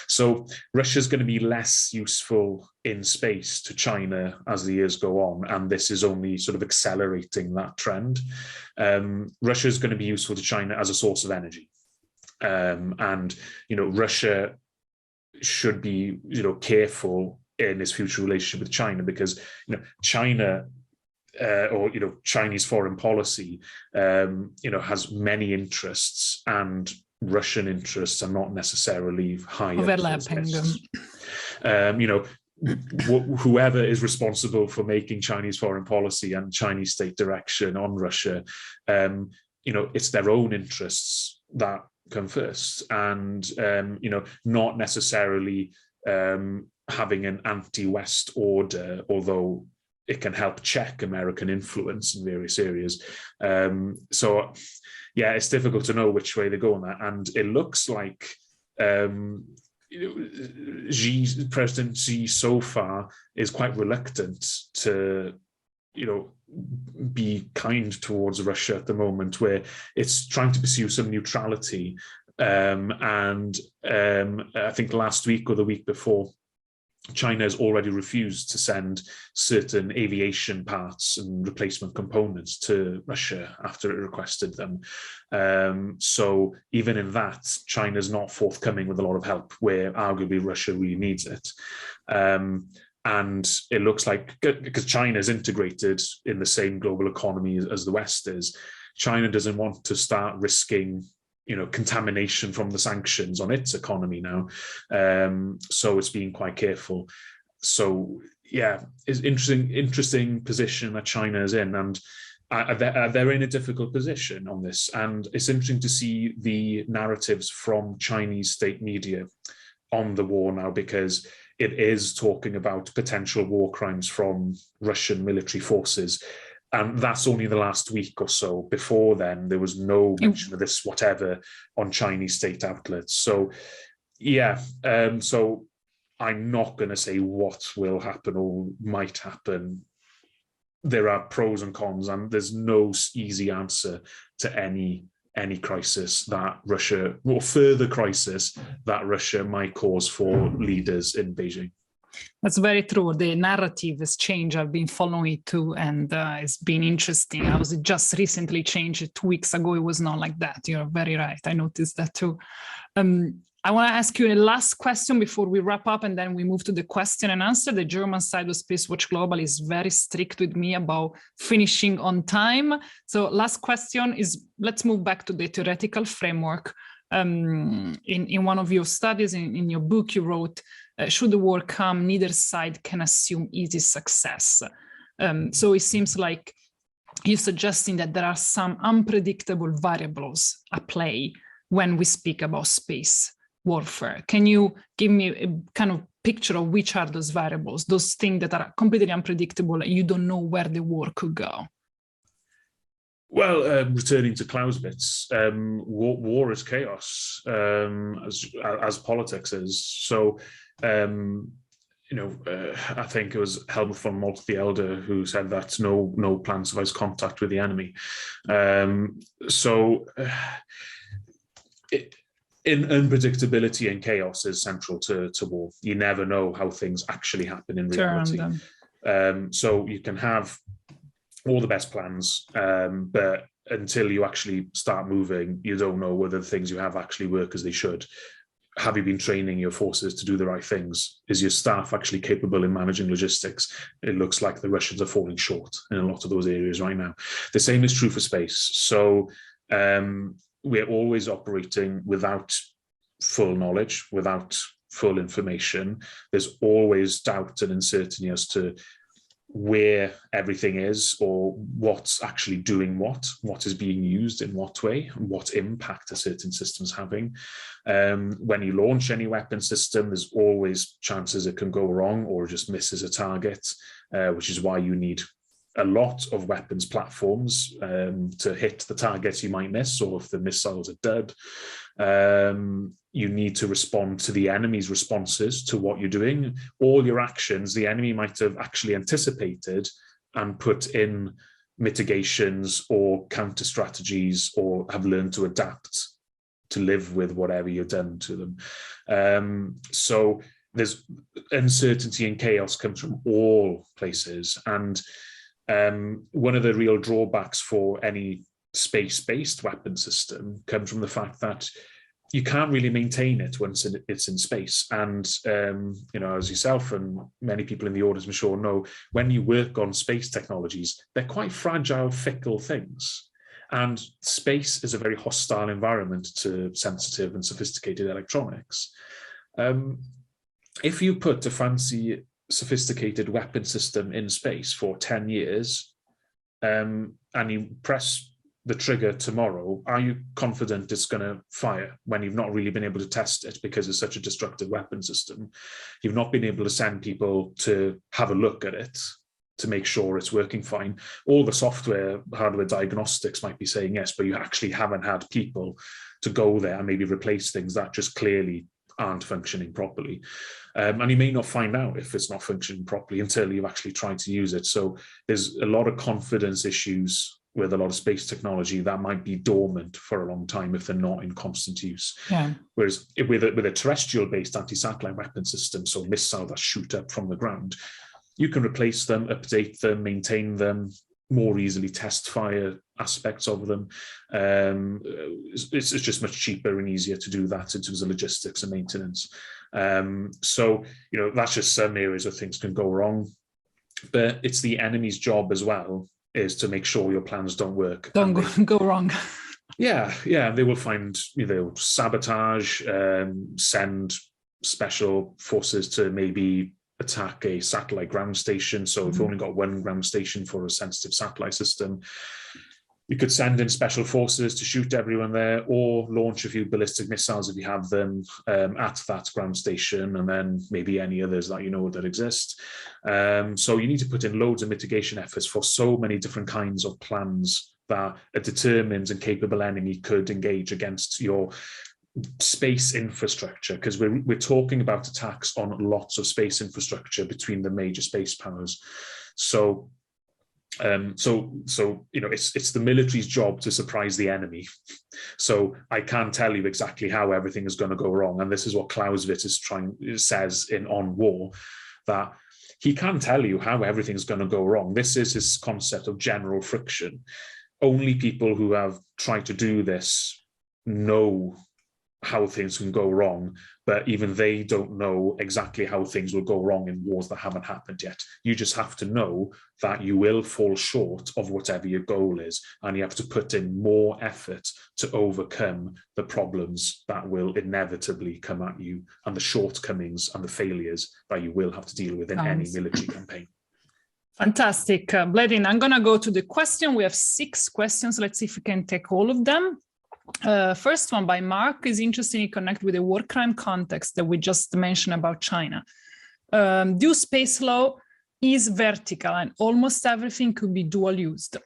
So Russia's going to be less useful in space to China as the years go on, and this is only sort of accelerating that trend. Russia is going to be useful to China as a source of energy, and Russia should be careful in its future relationship with China, because China Chinese foreign policy has many interests, and Russian interests are not necessarily high overlapping. Whoever is responsible for making Chinese foreign policy and Chinese state direction on Russia, it's their own interests that come first, and not necessarily having an anti-West order, although it can help check American influence in various areas. So yeah, it's difficult to know which way they go on that, and it looks like President Xi so far is quite reluctant to be kind towards Russia at the moment, where it's trying to pursue some neutrality. And I think last week or the week before, China has already refused to send certain aviation parts and replacement components to Russia after it requested them. So even in that, China's not forthcoming with a lot of help, where arguably Russia really needs it. And it looks like, because China is integrated in the same global economy as the West is, China doesn't want to start risking, contamination from the sanctions on its economy now. So it's being quite careful. So yeah, it's interesting position that China is in, and they're in a difficult position on this. And it's interesting to see the narratives from Chinese state media on the war now, because it is talking about potential war crimes from Russian military forces. And that's only the last week or so. Before then, there was no mention of this whatever on Chinese state outlets. So yeah, so I'm not going to say what will happen or might happen. There are pros and cons, and there's no easy answer to any crisis that Russia, or further crisis that Russia might cause for leaders in Beijing. That's very true. The narrative has changed. I've been following it too, and it's been interesting. I was just recently changed 2 weeks ago. It was not like that. You're very right. I noticed that too. I want to ask you a last question before we wrap up, and then we move to the question and answer. The German side of SpaceWatch.Global is very strict with me about finishing on time. So last question is, let's move back to the theoretical framework. In one of your studies, in your book, you wrote, should the war come, neither side can assume easy success. So it seems like you're suggesting that there are some unpredictable variables at play when we speak about space warfare. Can you give me a kind of picture of which are those variables, those things that are completely unpredictable and you don't know where the war could go? Well, returning to Clausewitz, war is chaos, as politics is. So, I think it was Helmut von Moltke the Elder who said that no plan survives contact with the enemy. In unpredictability and chaos is central to war. You never know how things actually happen in reality. So you can have all the best plans, but until you actually start moving, you don't know whether the things you have actually work as they should. Have you been training your forces to do the right things? Is your staff actually capable in managing logistics? It looks like the Russians are falling short in a lot of those areas right now. The same is true for space. So we're always operating without full knowledge, without full information. There's always doubt and uncertainty as to where everything is, or what's actually doing what is being used in what way, and what impact a certain system's having. When you launch any weapon system, there's always chances it can go wrong or just misses a target, which is why you need a lot of weapons platforms to hit the targets you might miss, or if the missiles are dead. You need to respond to the enemy's responses to what you're doing. All your actions, the enemy might have actually anticipated and put in mitigations or counter strategies, or have learned to adapt to live with whatever you've done to them. So there's uncertainty and chaos comes from all places. And one of the real drawbacks for any space-based weapon system comes from the fact that you can't really maintain it once it's in space. And, as yourself and many people in the audience, I'm sure, know, when you work on space technologies, they're quite fragile, fickle things. And space is a very hostile environment to sensitive and sophisticated electronics. If you put a fancy, sophisticated weapon system in space for 10 years, and you press the trigger tomorrow, are you confident it's going to fire when you've not really been able to test it because it's such a destructive weapon system? You've not been able to send people to have a look at it to make sure it's working fine. All the software, hardware diagnostics might be saying yes, but you actually haven't had people to go there and maybe replace things that just clearly aren't functioning properly. And you may not find out if it's not functioning properly until you've actually tried to use it. So there's a lot of confidence issues with a lot of space technology that might be dormant for a long time if they're not in constant use. Yeah. Whereas with a terrestrial-based anti-satellite weapon system, so missiles that shoot up from the ground, you can replace them, update them, maintain them, more easily test fire aspects of them. It's just much cheaper and easier to do that in terms of logistics and maintenance. So, that's just some areas where things can go wrong. But it's the enemy's job as well is to make sure your plans don't work. Don't go wrong. Yeah, they will find, they'll sabotage, send special forces to maybe attack a satellite ground station. So if you've only got one ground station for a sensitive satellite system, you could send in special forces to shoot everyone there, or launch a few ballistic missiles if you have them at that ground station, and then maybe any others that you know that exist. So you need to put in loads of mitigation efforts for so many different kinds of plans that a determined and capable enemy could engage against your space infrastructure, because we're talking about attacks on lots of space infrastructure between the major space powers. So it's the military's job to surprise the enemy. So I can't tell you exactly how everything is going to go wrong, and this is what Clausewitz says in On War, that he can tell you how everything's going to go wrong. This is his concept of general friction. Only people who have tried to do this know how things can go wrong, but even they don't know exactly how things will go wrong in wars that haven't happened yet. You just have to know that you will fall short of whatever your goal is, and you have to put in more effort to overcome the problems that will inevitably come at you, and the shortcomings and the failures that you will have to deal with in any military campaign. Fantastic. Bledin, I'm going to go to the question. We have 6 questions. Let's see if we can take all of them. First one by Mark is interesting to connect with the war crime context that we just mentioned about China. Due space law is vertical and almost everything could be dual used.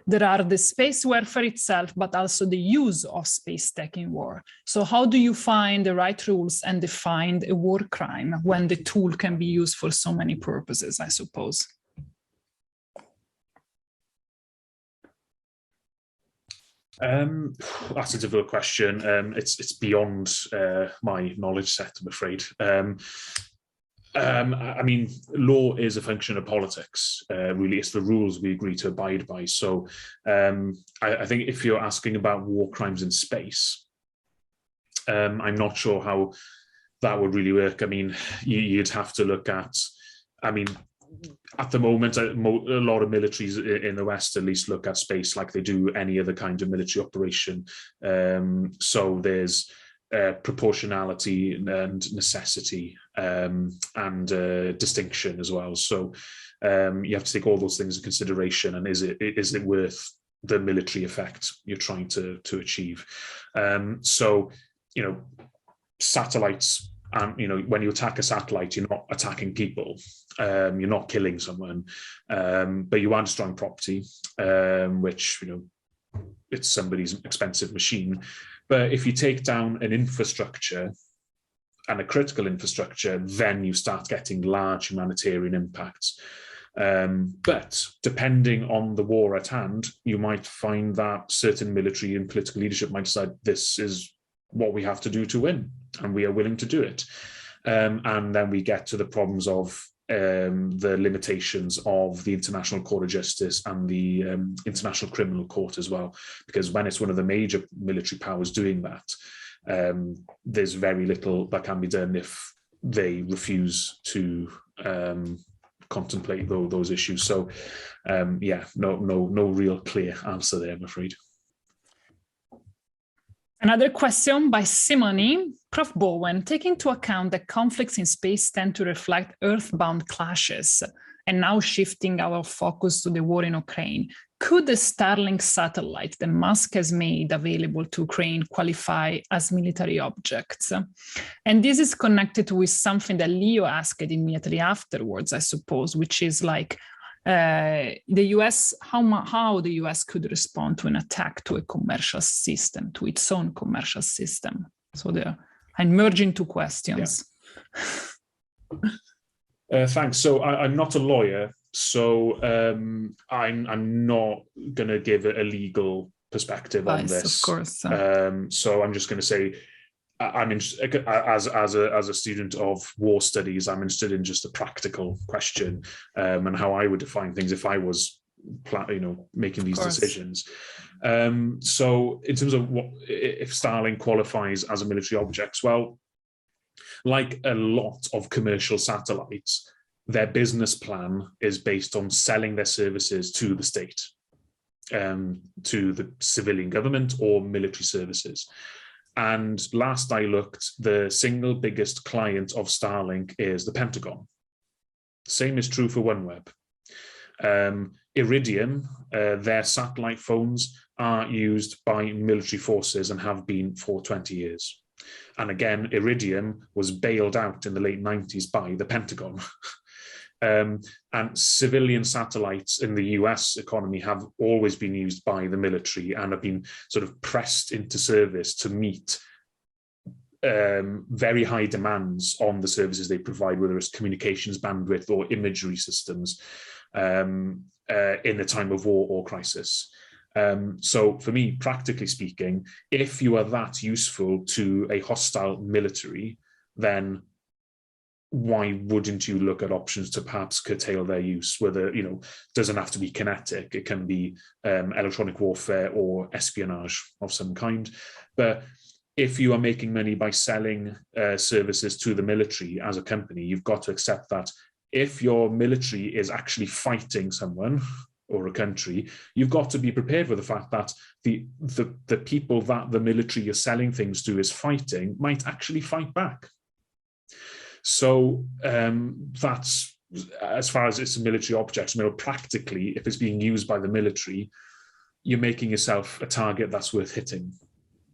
There are the space warfare itself, but also the use of space tech in war. So how do you find the right rules and define a war crime when the tool can be used for so many purposes, I suppose? That's a difficult question. It's beyond my knowledge set, I'm afraid. I mean, law is a function of politics. Really, it's the rules we agree to abide by. So I think if you're asking about war crimes in space, I'm not sure how that would really work. I mean, you'd have to look at, at the moment, a lot of militaries in the West at least look at space like they do any other kind of military operation. So there's proportionality and necessity and distinction as well. So you have to take all those things into consideration, and is it worth the military effect you're trying to achieve? So, satellites, and when you attack a satellite, you're not attacking people, you're not killing someone, but you are destroying property, which it's somebody's expensive machine. But if you take down an infrastructure and a critical infrastructure, then you start getting large humanitarian impacts. But depending on the war at hand, you might find that certain military and political leadership might decide this is what we have to do to win, and we are willing to do it. And then we get to the problems of the limitations of the International Court of Justice and the International Criminal Court as well, because when it's one of the major military powers doing that, there's very little that can be done if they refuse to contemplate those issues. So no real clear answer there, I'm afraid. Another question by Simone. Prof. Bowen, taking into account that conflicts in space tend to reflect earthbound clashes, and now shifting our focus to the war in Ukraine, could the Starlink satellite that Musk has made available to Ukraine qualify as military objects? And this is connected with something that Leo asked immediately afterwards, I suppose, which is like, the US, how the US could respond to an attack to a commercial system, to its own commercial system. So I'm merging 2 questions. Yeah. Thanks. So I'm not a lawyer, so I'm not going to give a legal perspective on this. Of course. So I'm just going to say, I'm interested, as a student of war studies, I'm interested in just a practical question and how I would define things if I was making these decisions. So in terms of what if Starlink qualifies as a military object, well, like a lot of commercial satellites, their business plan is based on selling their services to the state, to the civilian government or military services. And last I looked, the single biggest client of Starlink is the Pentagon. Same is true for OneWeb. Iridium, their satellite phones are used by military forces and have been for 20 years. And again, Iridium was bailed out in the late 90s by the Pentagon. And civilian satellites in the US economy have always been used by the military and have been sort of pressed into service to meet very high demands on the services they provide, whether it's communications bandwidth or imagery systems in a time of war or crisis. So for me, practically speaking, if you are that useful to a hostile military, then why wouldn't you look at options to perhaps curtail their use? Whether, doesn't have to be kinetic, it can be electronic warfare or espionage of some kind. But if you are making money by selling services to the military as a company, you've got to accept that if your military is actually fighting someone or a country, you've got to be prepared for the fact that the people that the military you're selling things to is fighting might actually fight back. So that's, as far as it's a military object, practically, if it's being used by the military, you're making yourself a target that's worth hitting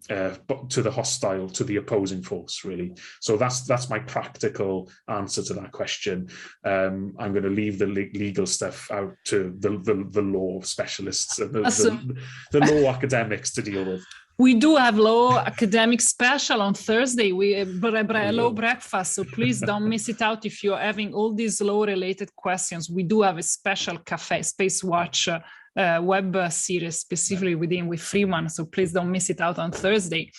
to the hostile, to the opposing force, really. So that's my practical answer to that question. I'm going to leave the legal stuff out to the law specialists, the law academics to deal with. We do have law academic special on Thursday. We law breakfast, so please don't miss it out if you're having all these law-related questions. We do have a special cafe, Space Watch web series specifically with Freeman, so please don't miss it out on Thursday.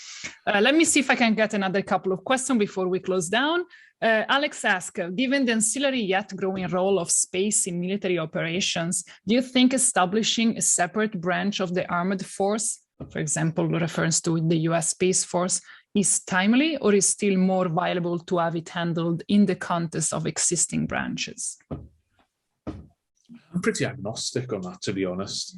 Let me see if I can get another couple of questions before we close down. Alex asks, given the ancillary yet growing role of space in military operations, do you think establishing a separate branch of the armed force, for example, reference to the US Space Force, is timely, or is still more viable to have it handled in the context of existing branches? I'm pretty agnostic on that, to be honest.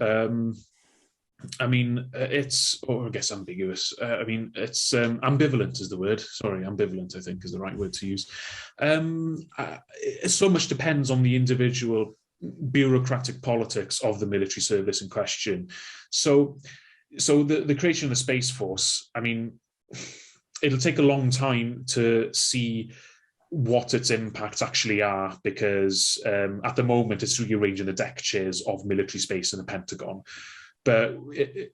It's, or I guess ambiguous. It's ambivalent is the word. Sorry, ambivalent, I think, is the right word to use. So much depends on the individual bureaucratic politics of the military service in question. So the creation of the Space Force, it'll take a long time to see what its impacts actually are, because at the moment it's rearranging the deck chairs of military space in the Pentagon. But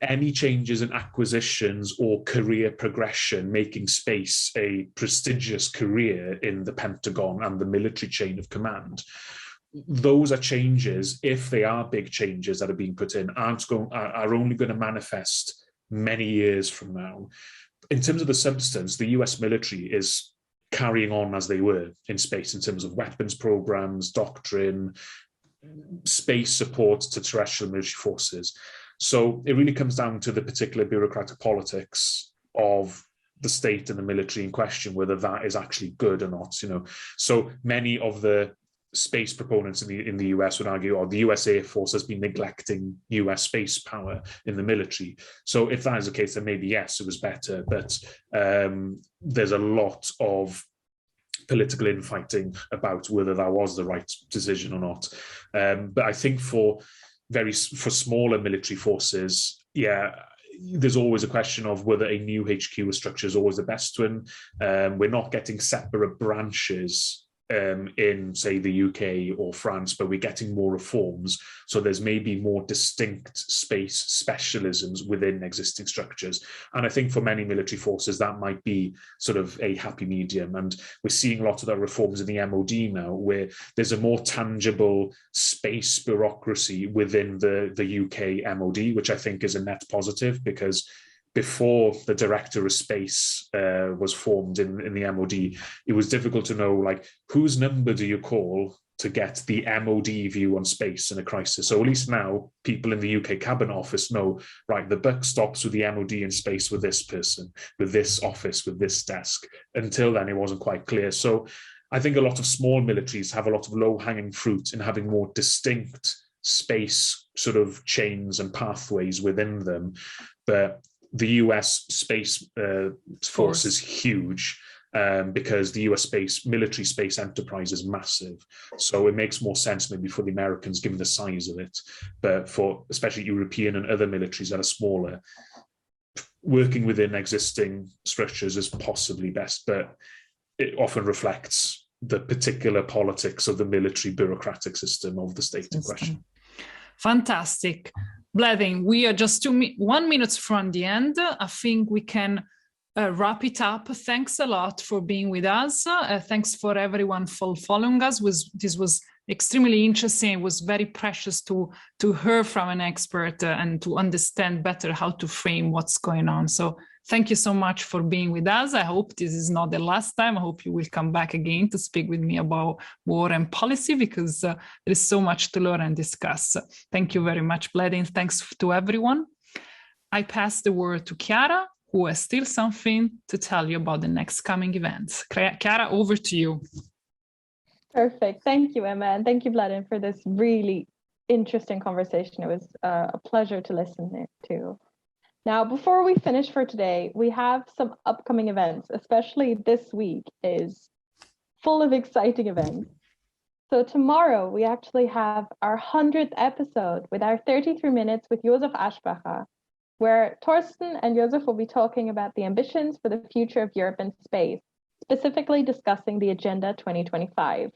any changes in acquisitions or career progression, making space a prestigious career in the Pentagon and the military chain of command, those are changes, if they are big changes that are being put in, are only going to manifest many years from now. In terms of the substance, the US military is carrying on as they were in space in terms of weapons programs, doctrine, space support to terrestrial military forces. So it really comes down to the particular bureaucratic politics of the state and the military in question, whether that is actually good or not. So many of the space proponents in the US would argue, the US Air Force has been neglecting US space power in the military. So if that is the case, then maybe yes, it was better. But there's a lot of political infighting about whether that was the right decision or not. But I think for smaller military forces, there's always a question of whether a new HQ structure is always the best one. We're not getting separate branches in, say, the UK or France, but we're getting more reforms. So there's maybe more distinct space specialisms within existing structures. And I think for many military forces, that might be sort of a happy medium. And we're seeing a lot of the reforms in the MOD now, where there's a more tangible space bureaucracy within the UK MOD, which I think is a net positive, because before the director of space was formed in the MOD, it was difficult to know, whose number do you call to get the MOD view on space in a crisis. So at least now, people in the UK Cabinet Office know, right, the buck stops with the MOD in space with this person, with this office, with this desk. Until then, it wasn't quite clear. So I think a lot of small militaries have a lot of low-hanging fruit in having more distinct space sort of chains and pathways within them. But the US Space Force is huge because the US military space enterprise is massive. So it makes more sense maybe for the Americans given the size of it. But for especially European and other militaries that are smaller, working within existing structures is possibly best, but it often reflects the particular politics of the military bureaucratic system of the state in question. Fantastic. Bledin, we are just 1 minute from the end. I think we can wrap it up. Thanks a lot for being with us. Thanks for everyone for following us. This was extremely interesting. It was very precious to hear from an expert and to understand better how to frame what's going on. So thank you so much for being with us. I hope this is not the last time. I hope you will come back again to speak with me about war and policy, because there is so much to learn and discuss. Thank you very much, Bledin. Thanks to everyone. I pass the word to Chiara, who has still something to tell you about the next coming events. Chiara, over to you. Perfect. Thank you, Emma. And thank you, Bledin, for this really interesting conversation. It was a pleasure to listen to. Now, before we finish for today, we have some upcoming events, especially this week is full of exciting events. So tomorrow, we actually have our 100th episode with our 33 minutes with Josef Aschbacher, where Torsten and Josef will be talking about the ambitions for the future of Europe in space, specifically discussing the Agenda 2025.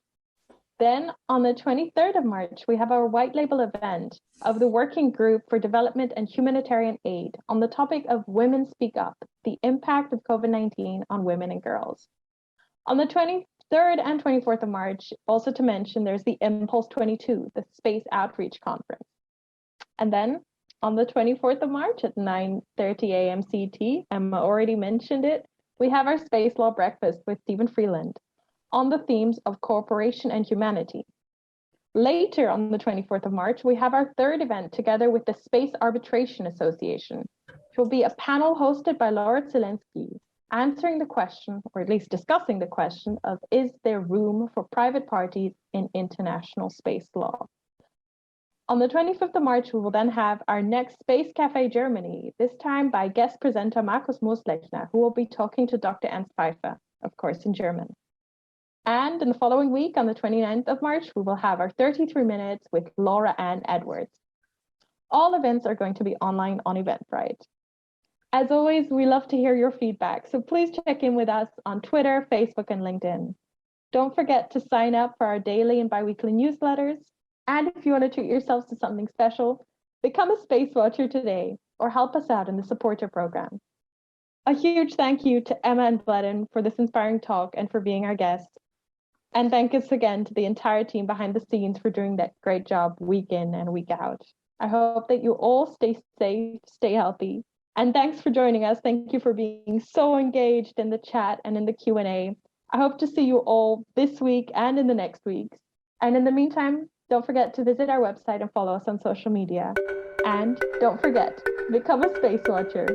Then on the 23rd of March, we have our white label event of the Working Group for Development and Humanitarian Aid on the topic of Women Speak Up, the impact of COVID-19 on women and girls. On the 23rd and 24th of March, also to mention, there's the Impulse 22, the Space Outreach Conference. And then on the 24th of March at 9:30 a.m. CT, Emma already mentioned it, we have our Space Law Breakfast with Stephen Freeland on the themes of cooperation and humanity. Later on the 24th of March, we have our third event together with the Space Arbitration Association, which will be a panel hosted by Laura Zelensky, answering the question, or at least discussing the question of, is there room for private parties in international space law? On the 25th of March, we will then have our next Space Café Germany, this time by guest presenter Markus Moslechner, who will be talking to Dr. Ernst Pfeiffer, of course, in German. And in the following week, on the 29th of March, we will have our 33 minutes with Laura Ann Edwards. All events are going to be online on Eventbrite. As always, we love to hear your feedback, so please check in with us on Twitter, Facebook, and LinkedIn. Don't forget to sign up for our daily and biweekly newsletters. And if you want to treat yourselves to something special, become a Space Watcher today or help us out in the supporter program. A huge thank you to Emma and Bledin for this inspiring talk and for being our guests. And thank us again to the entire team behind the scenes for doing that great job week in and week out. I hope that you all stay safe, stay healthy. And thanks for joining us. Thank you for being so engaged in the chat and in the Q&A. I hope to see you all this week and in the next weeks. And in the meantime, don't forget to visit our website and follow us on social media. And don't forget, become a Space Watcher.